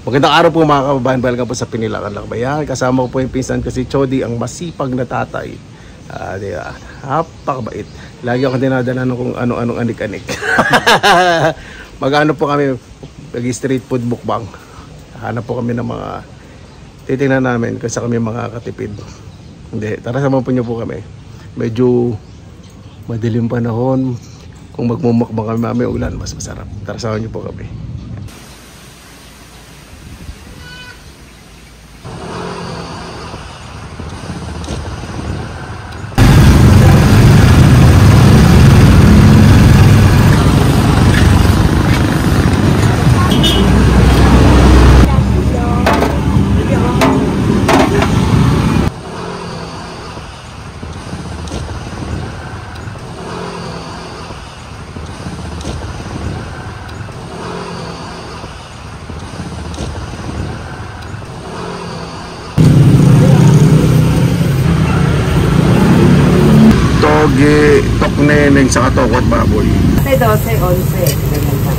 Magandang araw po mga kababayan, welcome po sa Pinilakan Lakbayan. Kasama ko po yung pinsan ko si Chody, ang masipag na tatay. Diba? Napakabait. Lagi ako dinadala ng kung ano-anong anik-anik. Mag-ano po kami, mag-street food mukbang. Hanap po kami ng mga, titingnan namin kung saan kami makakatipid. Hindi, tara samahan po niyo po kami. Medyo madilim panahon. Kung magmumukbang kami mamaya ulan, mas masarap. Tara samahan niyo po kami. Toge, tokneneng, saka tokot baboy. 12, 11. Ganun pa.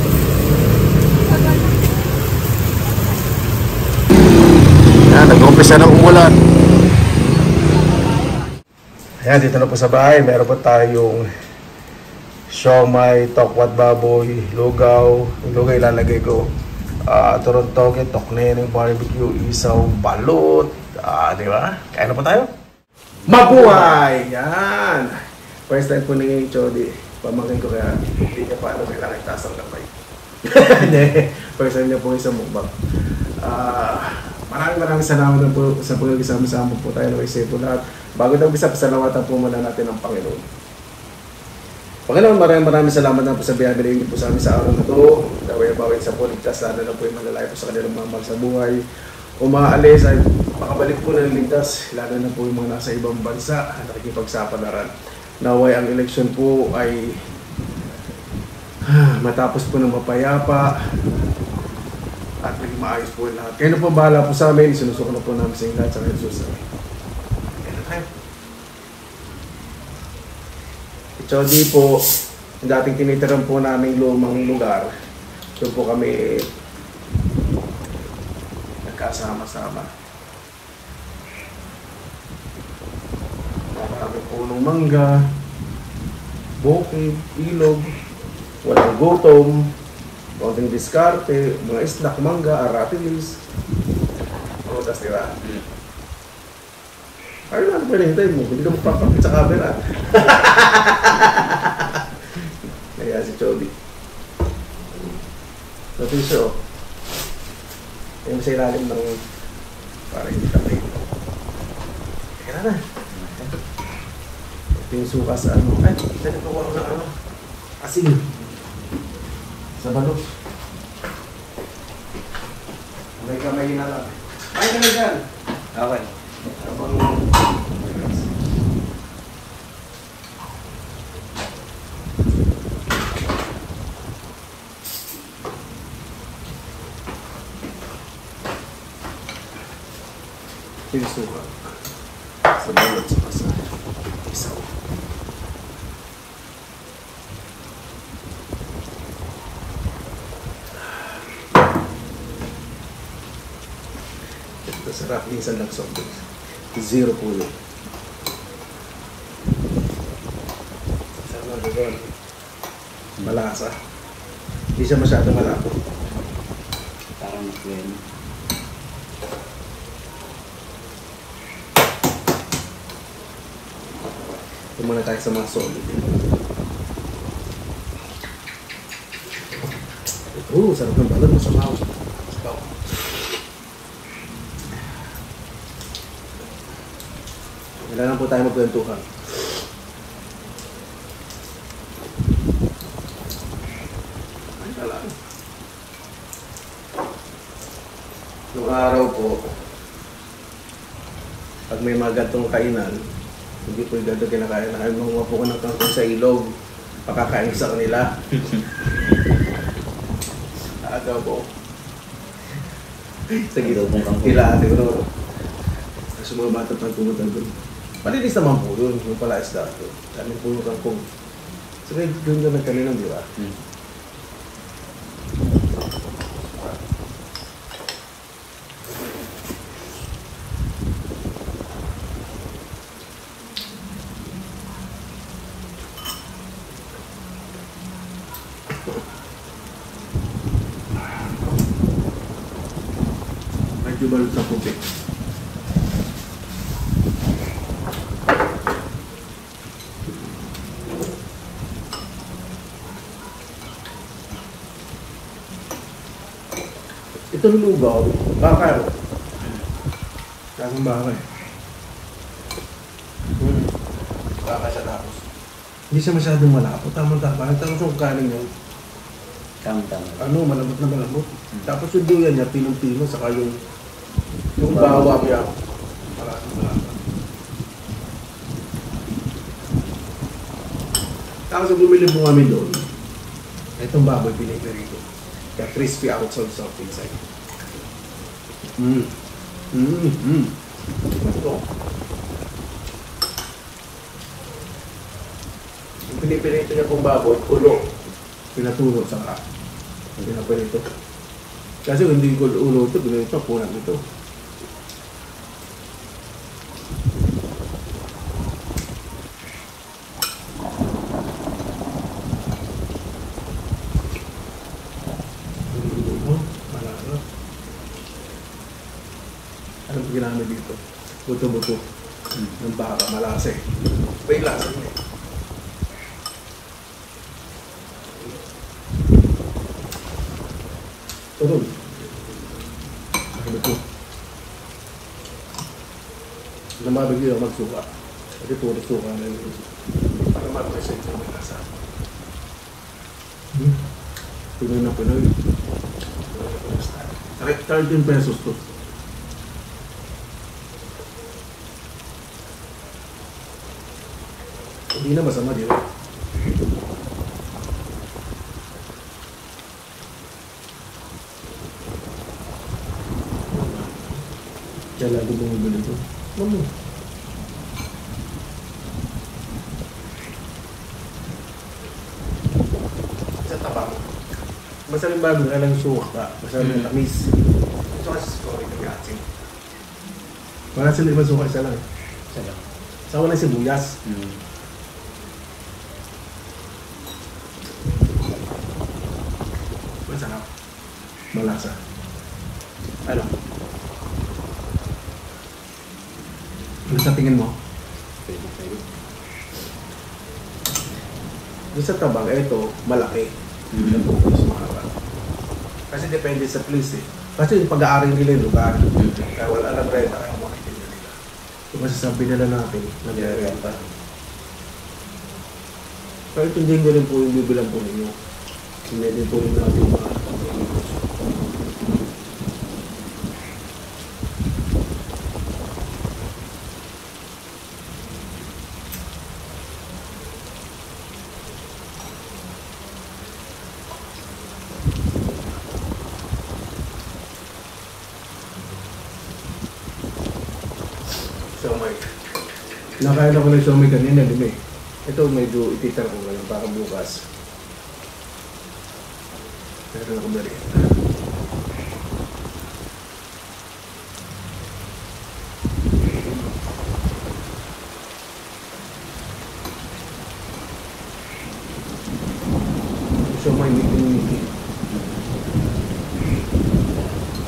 Yan, nag-umpisa ng umulan. Ayan, dito na po sa bahay. Meron po tayong siomay, tokwat baboy, lugaw. Yung lugaw ilalagay ko. Turon toge, tokneneng, barbecue, isaw, balot. Di ba? Kaya na po tayo. Mabuhay! Yan! First time po ni Chody. Pamangkin ko kaya hindi niya pa alam kailangan itaas ang kamay. Hindi. First time niya po isang mukbang. Maraming salamat na po sa pagkakasama-sama po tayo ng isa po lahat. Bago na umpisa, pasalamatan po muna natin ang Panginoon. Panginoon, maraming salamat na po sa biyaya po sa amin sa araw na ito. Daway-bawin sa po, ligtas sana na po yung malalaya po sa kanilang mga mahal sa buhay. Umaalis ay makabalik po ng ligtas, lalo na po yung mga nasa ibang bansa na nakikipagsapalaran. Naway ang eleksyon po ay matapos po ng mapayapa at naging maayos po lahat. Kaya na po bahala po sa amin, sinusuko na po namin sa inyo lahat sa Jesus. Kaya na tayo. Chody po, dating tinitiran po namin lumang lugar. Doon po kami nagkasama-sama. Marami punong mangga, bukid, ilog, walang gutom, konting diskarte, mga snack, mangga, aratilis. Prutas, di ba? Ano lang pwede hintay mo? Hindi ka magpapakit sa camera. Kaya si Chody. Natin siya, oh. Yung sa ilalim ng para hindi kamay. Kaya na. Ito yung suka sa ano. Ay, nagkakuha ko ng ano. Asin. Sa balot. May kamay na lang. Ay, ka na dyan. Okay. Abang yung suka sa balot sa pasa isaw. Ito sarap minsan lang soft drinks. Zero po yun. Sana doon malasa. Hindi siya masyado malapot. Parang mag-win. Ito muna tayo sa mga solid. Sarap ng balot mo sa mouse. Kailangan po tayo magkwentuhan. Ay, talaan. Noong araw po, pag may mga gantong kainan, hindi po yung ganito kinakain na kayo. Manguha po ko ng kangkong sa ilog, pakakain sa kanila. Aga po. Sa gilid pong kangkong. Kila siguro. Kasi mga bata pang pumunta doon. Malinis naman po doon, yung pala isda doon. Dami po yung kangkong. So, doon naman kanina, di ba? Medyo balot sa puti. Ito lugaw, bakal. Kasang bakal. Bakal siya tapos. Hindi siya masyadong malapot. Tama-tama. Tapos yung kanin niya, Tama-tama. malambot na malambot. Tapos yung duyan niya, pinong-pino, saka yung bawang niya. Malapot. Tapos yung bumili mo kami doon, itong baboy pinipiri ko. Kaya crispy outside, soft inside. Ito. Yung pinipirito niya pong baboy, ulo. Pinaturo sa ka. Pinapirito. Kasi kung hindi ko ulo ito, ginito, punang ito. Anong ginamit dito? Buto-buto ng baka, malasa eh. May lasa niya eh. Turun. Buto. Namabig yun ang magsuka. Kasi puro suka na yun. Para ma-present yung may lasa. Pinoy na Pinoy. $13 pesos to. Hindi na masama, di ba? Kaya lagi bumibili ito. Mamo. Sa taba mo. Masaling bago na lang suka. Masaling tamis. Ito kasi story ng ating. Wala sila ibang suka, isa lang. Isa lang. Sa walang sibuyas. Masarap. Malasa. Ano? Ano sa tingin mo? Pwede. Doon sa tabang, ito, malaki. Yung focus mahaba. Kasi depende sa place eh. Kasi yung pag-aari nila yung lugar. Kaya wala lang renta, kaya makikita nila. So masasabi nila natin, nag-renta. Pero intindihin ko rin po yung bibilang po ninyo. Hindi din po rin natin mga siomay. Nakain ako ng siomay kanina, dumi. Ito medyo ititar ko ngayon para bukas. Meron ako merienda. Siomay miti-miti.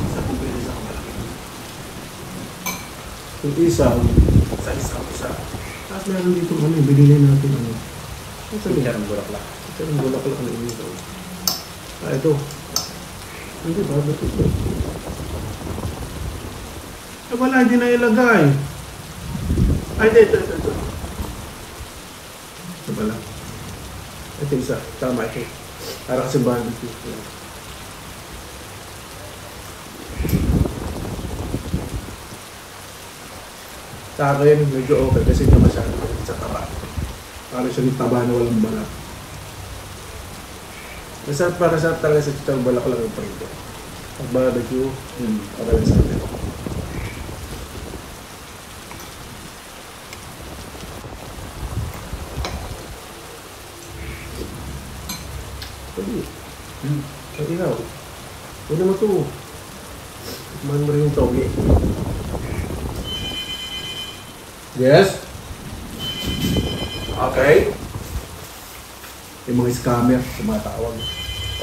Isa kong pili sa kamalaki. Yung isa. Tapos meron dito ano, binili natin ano. Ang sabi? Charang bulaklak. Charang bulaklak na ito. Ito. Hindi ba? Ito. Wala, hindi na ilagay. Ito. Ito pala. Ito isa. Tama ito. Para kasi barbecue. Sa akin, medyo okay kasi hindi masyado sa taba. Para siya yung taba na walang balat. Masarap para sa talaga sa chicharong balak lang yung prito. Pag barbecue, para lang sa akin. Pwede. Ang ikaw. Pwede mo ito. Tikman mo rin yung toge. Yes? Okay. Yung mga scammer, tumatawag.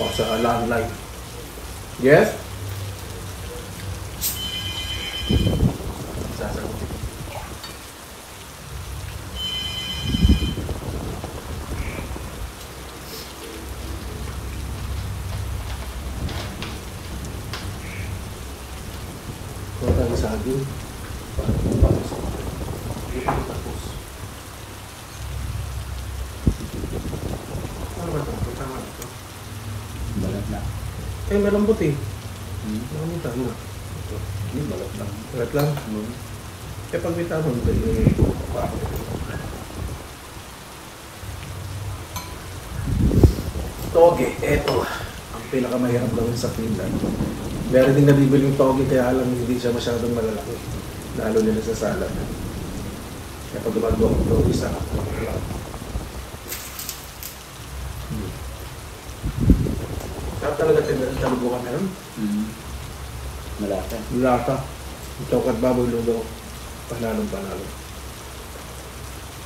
O sa landline. Yes? Ito tayo sa akin. Tapos. Ano ba ito? Tama ito. Balat na. Eh, malambot eh. Hmm. Tama. Ito. Hindi, balat lang. Balat lang. Eh, pag may tama, toge, eto. Ang pinakamahirap gawin sa Finland. Meron din nabibili yung toge, kaya lang hindi siya masyadong malalaki. Lalo nila sa salad. Kaya pag gumagawa ko toge sa Sarap talaga talubukan meron. Malata. Lata. Tokad baboy lugaw. Panalong-panalo.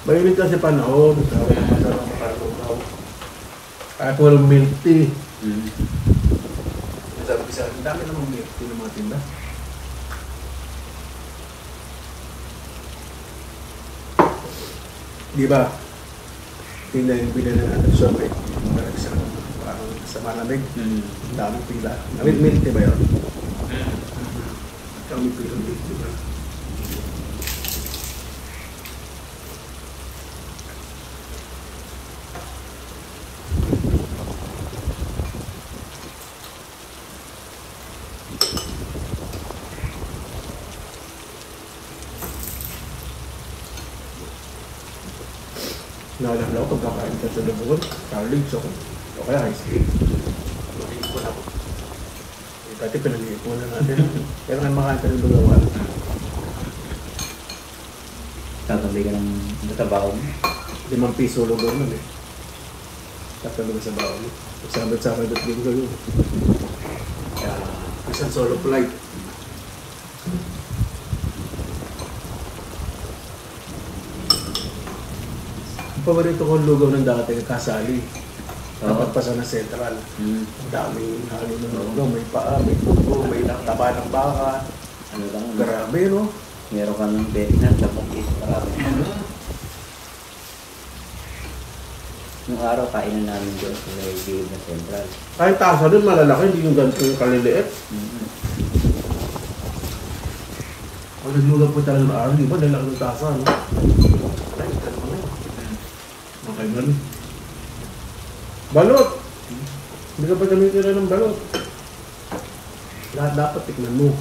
Mahilig kasi panahon. Sabi na masarap makalugaw. At walang milk tea. Sabi ko sa akin, dami namang milk tea ng mga tinda. Di ba? Tinda yung binili natin siya may parang sa malamig. Daming pila. Milk tea ba yun? Kami pila milk tea ba? Naalala ko pagkakain ka sa labuhan, college ako. O kaya high school. Mag-iipon ako. Dati pinag-iipon na natin. Kaya nga makain ka ng lugawan. Tatabi ka ng trabaho mo. 5 piso lugaw nun eh. Tatabi ka sa baon. Pagsabit-sabit at lugaw yun. Kaya isang solo flight. Paborito ko lugaw ng dati, kasali. Dapat pa sa na Central. Ang daming halo ng lugaw. May paa, may puto, may taba ng baka. Ano lang, Grabe, no? meron ka ng Vietnam, tapos is marami. Nung araw, kainan namin doon sa may gilid na Central. Kahit tasa doon, malalaki, hindi yung ganito yung kaliliit. Pag naglugaw po talaga ng araw, di ba? Lalaki ng tasa, no? Ay, ganun na yun. Okay, man. Balot! Hindi ka pa gamitin ng balot. Lahat dapat tikman mo.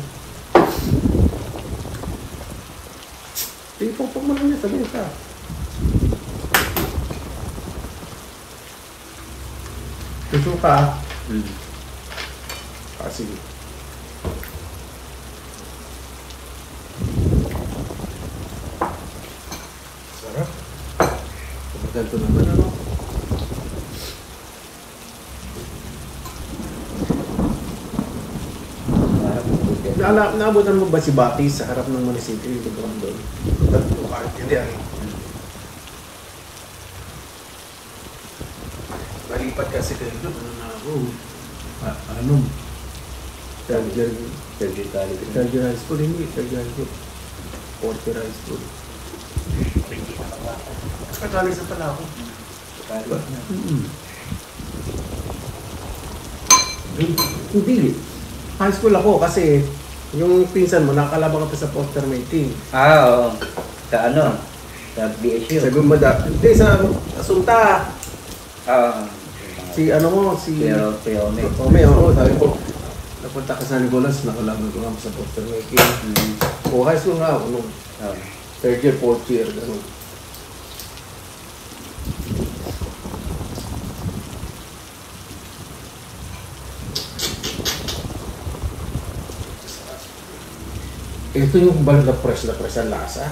Ipopok mo lang niya sa mesa. Gusto ka? Kasi. Sarap. Ganito naman, ano? Naabutan mo ba si Bati sa harap ng munisipyo yung lugar doon? Tatlo kahit hindi yan. Nalipat kasi kayo doon. Ano na ako? Ano? Sergio High School, hindi. Sergio High School. Porter High School. Kakalis na pala ako. Hindi. High school ako kasi yung pinsan mo, nakalabang ka pa sa poster may team. Oo. Sa ano? Sa BSU. Sa Gumada. Hindi, sa Asunta. Si ano mo, si... Peome. Peome, oo. Sabi ko, napunta ka sa Nicolas, nakalabang ko nga sa poster may team. O high school nga ako nung third year, fourth year, gano'n. Ito yung balot na fresh ang lasa.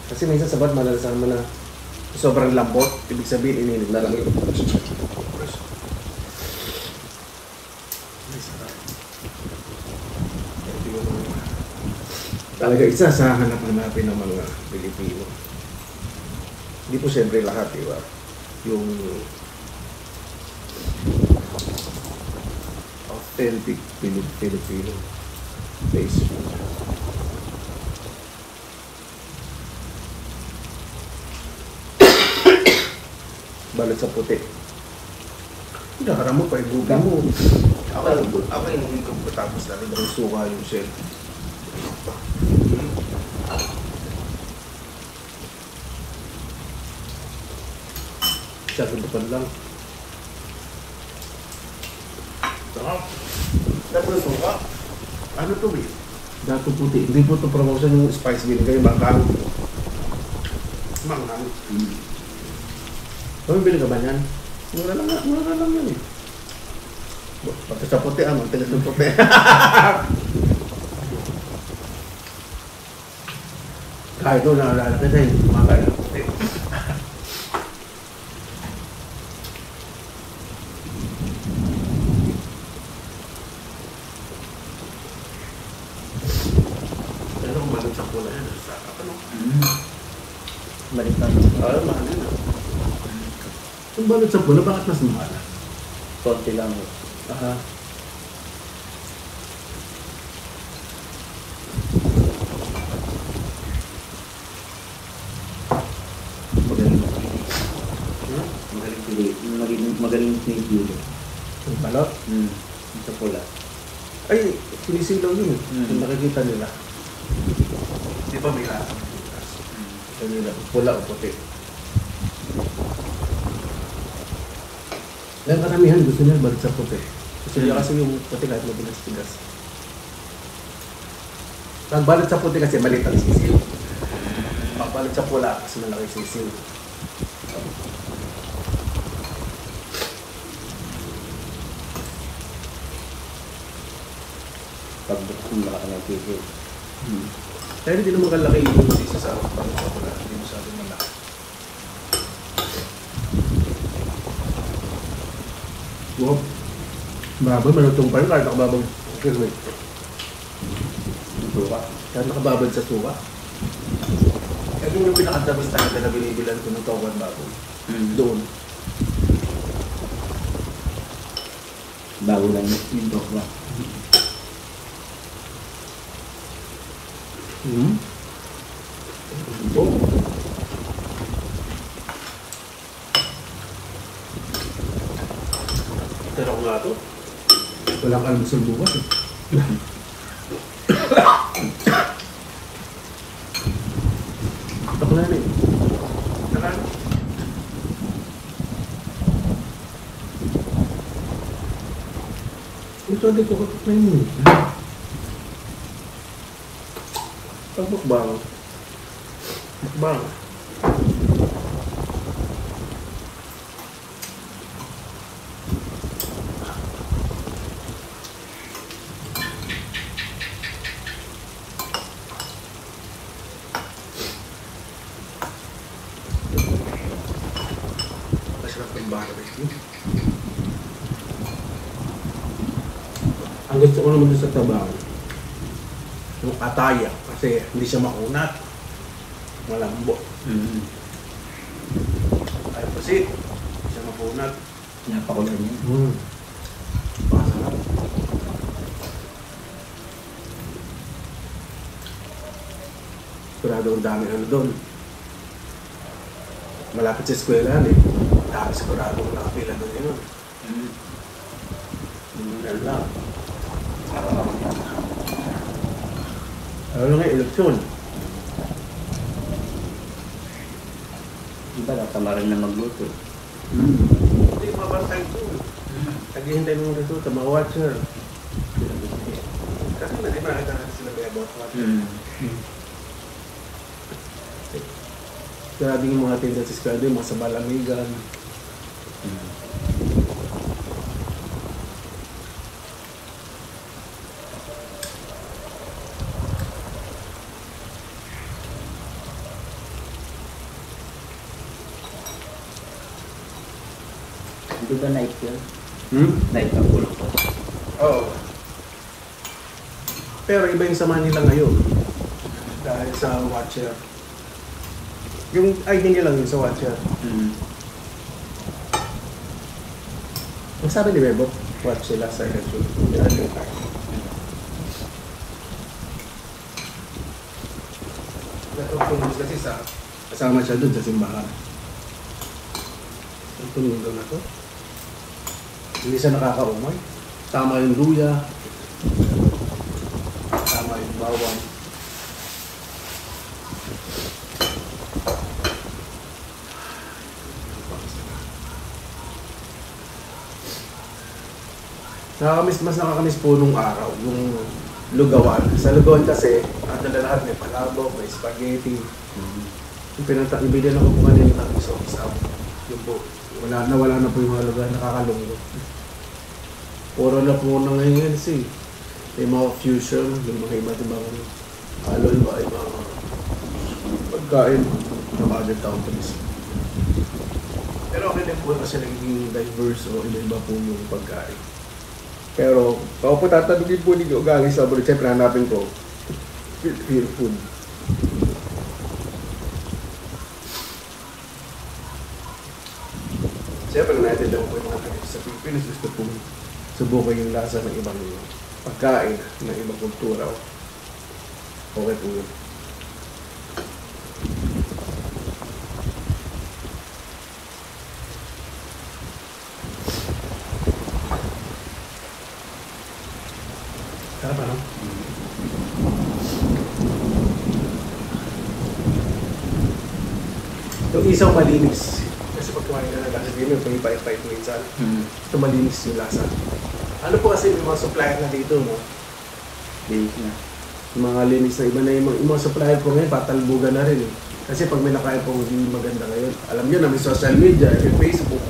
Kasi minsan sa ba't malalasan mo na sobrang lambot, ibig sabihin ininit na lang yung fresh. May sarap. Ito yung talaga isa sa hanap-hanapin ng mga Pilipino. Hindi po siyempre lahat, di ba? Yung authentic Filipino taste. Balot sa puti. Nakaram mo pa, ibuga mo. Ako hindi ko tapos na rin ang suka yung shell. Sagad lang. Sarap. Tapos suka. Ano to, eh? Dato puti. Hindi po ito promotion yung spice vinegar, yung bangkang. Manghang. Bili ka ba yan? Mura lang yan eh. Pati sa puti, ang tigas ng puti. Kahit doon, naalala ka na yun, kumakain ng puti. Pero kung malang sa pula yan, sarap ano? Balik na. Mahal yun ah. Kung balot sa pula, bakit mas mahal? Konti lang. Aha. Magaling. Hmm? Magaling pili. Magaling pili. Yung balot? Sa pula. Ay, sinisilaw yun. Mm. Kung nakikita nila. Di ba may lasa? Kanila, pula o puti. Yan karamihan gusto niya balik sa puti. Gusto niya kasi yung puti kahit mabigas-bigas. Pag balik sa puti kasi maliit ang sisiw. Pag balik sa pula kasi malaki sisiw. Pagbuksan malaki ng pili. Kaya hindi naman kalaki yung sisiw sa balik sa pula. Hindi masyadong malaki. Wow. Baboy, malutong pa rin kahit nakababag. Suka. Kahit nakababad sa suka. Kaya yung pinakadabas talaga na binibilan ko ng Tokwan baboy. Doon. Bago lang yung tokwa. Oh. Pero ko nga to. Walang almusal bukas eh. Takla na eh. Nakan. Ito hindi ko katok na yun eh. Pagbukbang. Bukbang. Masarap yung barbecue. Ang gusto ko naman doon sa tabang, yung ataya, kasi hindi siya makunat. Malambo. Ay, pasit. Hindi siya makunat. Napakulan niya. Masarap. Sigurado ang dami ano doon. Malapit sa eskwelahan eh. Dami sigurado ang nakapila doon yun. Yan lang. Ano nga, eleksyon. Iba nakasama rin na magluto. Hindi, mabantay ito. Naghihintay ng resulta, mga watcher. Kasi na, di ba nakita natin sila may about watcher. Grabe yung mga tinda sa eskwelahan, yung mga sa Balamigan. Hindi ba night yun? Night ang ulo ko. Oo. Pero iba yung sama nila ngayon. Dahil sa watcher. Yung ID nila yun sa watcher. Ang sabi ni Bebo, watch sila sa election. Natutulog kasi sa kasama siya doon sa simbahan. Ang tunog na to. Hindi siya nakakaumay. Tama yung luya. Tama yung bawang. Mas nakakamiss po nung araw, yung lugawan. Sa lugawan kasi, ano na lahat, may palabok, may spaghetti. Yung ibilan ako po kanina ng isaw-isaw. Yun po, wala na po yung mga lugar, nakakalunggo. Puro na po na ngayon kasi, may mga fusion, yung mga iba't ibang alon ba, ibang pagkain ng other countries. Pero okay din po kasi naging diverse o iba-iba po yung pagkain. Pero, ako po tatanungin po ninyo galing sa abroad, siyempre hanapin ko Filipino food. Siyempre natin lang po yung mga tayo sa Pilipinas, gusto po subukan yung lasa ng ibang pagkain, ng ibang kultura. Okay po yun. Sarap ano? Yung isaw malinis. Kasi pag kumain ka na lasa, yun yung pahit-pahit minsan. Ito malinis yung lasa. Ano po kasi yung mga supplier na dito, no? Linis na. Yung mga linis na iba na yung mga supplier ko ngayon, patalbugan na rin eh. Kasi pag may nakain po hindi maganda ngayon, alam nyo na may social media, may Facebook.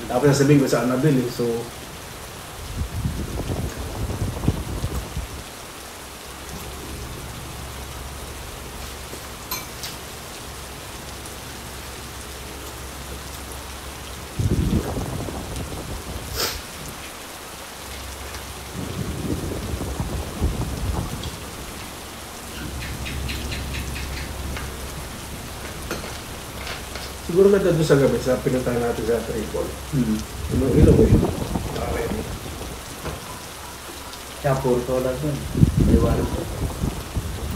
Tapos sasabihin ko saan nabili. So, siguro na doon sa gabi, sa pinuntahan natin sa Tripol. Yung ilog eh. Nakaready. Kaya puro tola dun. Iwan ko.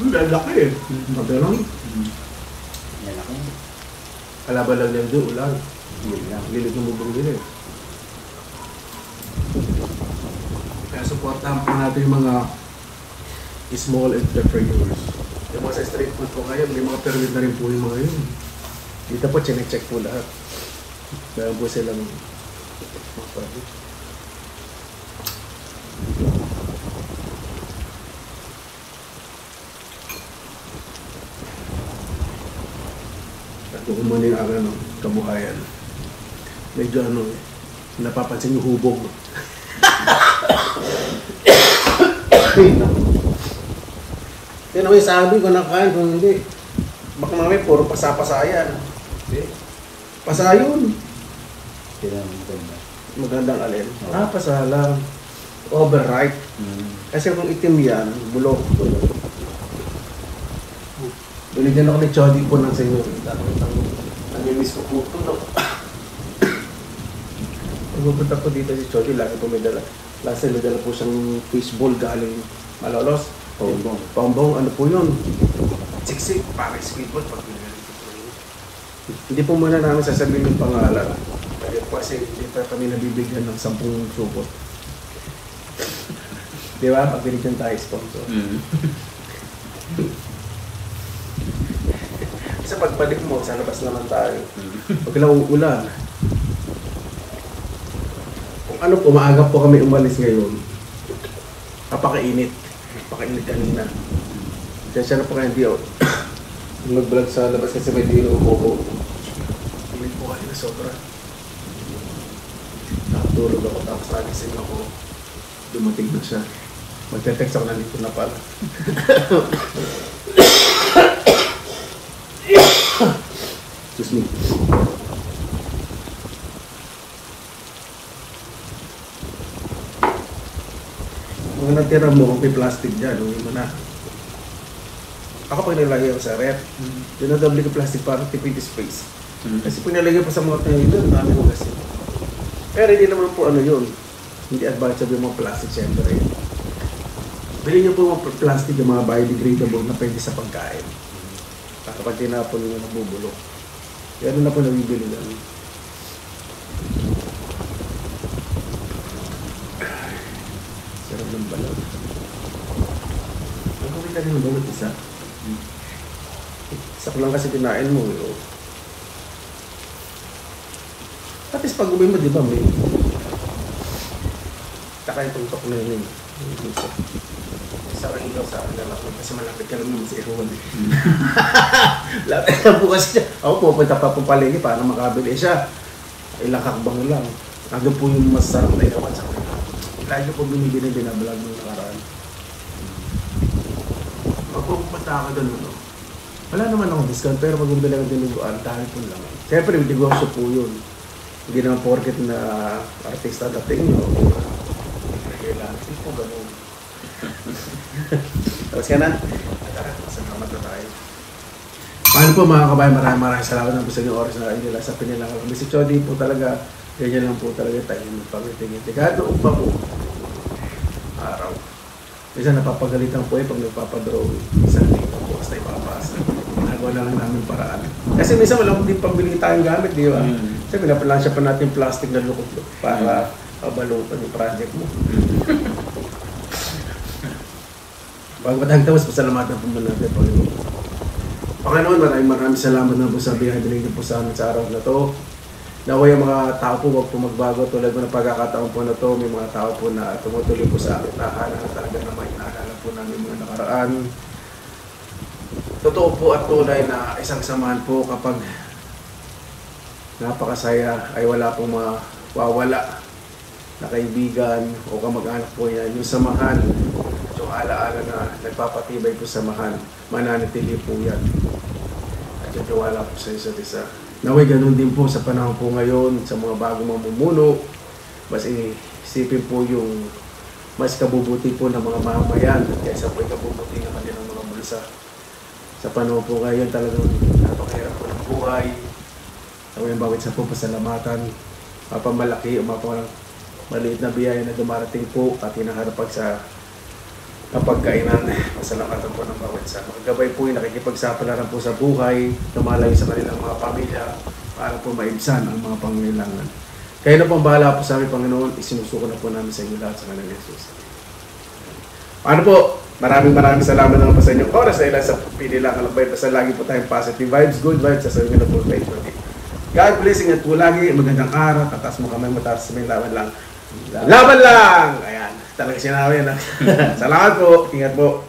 Lalaki eh. Maganon. Lalaki. Kalaban lang yan doon, ulan. Yun lang. Lilig ng bubong din eh. Kaya supportahan po natin yung mga small entrepreneurs. Yung mga sa street food po ngayon, may mga permit na rin po yung mga yun. Dito po, chinecheck po lahat. Meron po silang mga permit. At kung kumano yung ano, kabuhayan, medyo ano eh, napapansin yung hubog. Yan ako yung sabi ko nakain kung hindi. Baka mamay puro pasa-pasayan. Hindi. Pasa yun. Sila ang maganda. Magandang alin. Pasa lang. Overripe. Kasi kung itim yan, bulok. Binigyan ako ni Chody po ng senyorita. Nami-miss ko po ito. Pagpupunta ko dito si Chody, lagi po may dala. Last time may dala po siyang fishball galing Malolos. Pambong, ano po yun? Siksik, parang speedboat pag binigyan ko po yun. Hindi po muna namin sasabihin yung pangalan. Kasi hindi pa kami nabibigyan ng 10 supot. Di ba? Pag binigyan tayo sponsor. Kasi pagbalik mo, sa labas naman tayo. Pag lang uulan. Kung ano po, maaga po kami umalis ngayon. Napakainit. Napakainit kanina. Kaya na po kayo hindi nag-vlog sa labas kasi may dino ko. Init po kayo na sobra. Nakatulog ako tapos nagising ako. Dumating na siya. Magte-text ako, nandito na pala. Excuse me. Kung natira mo, kung may plastic dyan, uwi mo na. Ako pag nilagay ako sa rep, dinadobli ko plastic para tipid space. Kasi pag nilagay pa sa mga tayo yun, dami ko kasi. Pero hindi naman po ano yun. Hindi advisable yung mga plastic, syempre. Bilhin niyo po mga plastic, yung mga biodegradable na pwede sa pagkain. Kapag tinapon yung nabubulok. Kaya na po nabibili lang. Sarap ng balot. Ang kumita rin ng balot isa. Isa ko lang kasi kinain mo. Tapos pag uwi mo, di ba may Tsaka itong toknening. Sarang ikaw sa akin na kasi malapit ka naman sa Iruan. Lapit na po kasi siya. Ako pupunta pa po palengke para makabili siya. Ilang hakbang lang. Ano po yung masarap na ilawan sa kanila. Lagi po binibili binabalag ng nakaraan. Magpupunta ako doon, no? Wala naman akong discount, pero pag bumili ako dinuguan, dahil po lang. Siyempre, negosyo po yun. Hindi naman porket na artista dating nyo. Kailangan. Hindi po ganun. Tapos ka na? Tara, salamat na tayo. Paano po mga kabayan, maraming salamat na po sa inyong oras na inila sa pinilang kami. Si Chody po talaga, ganyan lang po talaga tayo magpangiti-ngiti. Kahit noong pa po, araw. Minsan napapagalitan po pag nagpapadrawing. Isang dito po, basta ipapasa. Ginagawa na lang namin paraan. Kasi minsan walang din pambili tayong gamit, di ba? Kasi pinapalansya pa natin plastic na lukot para pabalutan yung project mo. Bago matagtawas, pasalamatan po muna natin, Panginoon. Panginoon, maraming salamat na po sa binigay niyo po sa amin sa araw na to. Naway ang mga tao po, huwag po magbago tulad mo ng pagkakataon po na to. May mga tao po na tumutuloy po sa amin na talaga na may naalala po namin mga nakaraan. Totoo po at tunay na isang samahan po kapag napakasaya ay wala pong mawawala na kaibigan o kamag-anak po yan. Yung samahan, yung alaala na nagpapatibay po samahan, mananatili po yan. At yung tiwala po sa isa't isa. Naway ganun din po sa panahon po ngayon, sa mga bagong mamumuno, mas isipin po yung mas kabubuti po ng mga mamayan kaysa po yung kabubuti ng kanilang mga bulsa. Sa panahon po ngayon talagang napakahirap po ng buhay. Naway ang bawat sa po pasalamatan, mapamalaki o maliit na biyaya na dumarating po at hinaharapag sa kapagkainan. Pasalamatan po ng bawat isa. Magkabay po yung nakikipagsapalaran po sa buhay, lumalayo sa kanilang mga pamilya para po maibsan ang mga pangangailangan. Kayo na pong bahala po sa aming Panginoon, isinusuko na po namin sa inyo lahat sa kanilang Jesus. Paano po? Maraming salamat naman po sa inyong oras dahil sa pinilang kalabay. Basta lagi po tayong positive vibes, good vibes, sa inyo na po kayo. God blessing at po lagi, magandang araw, tatas mo kamay, mataas sa may laban lang. Laban lang! Ayan, talaga sinabi yan. Salamat po, ingat po.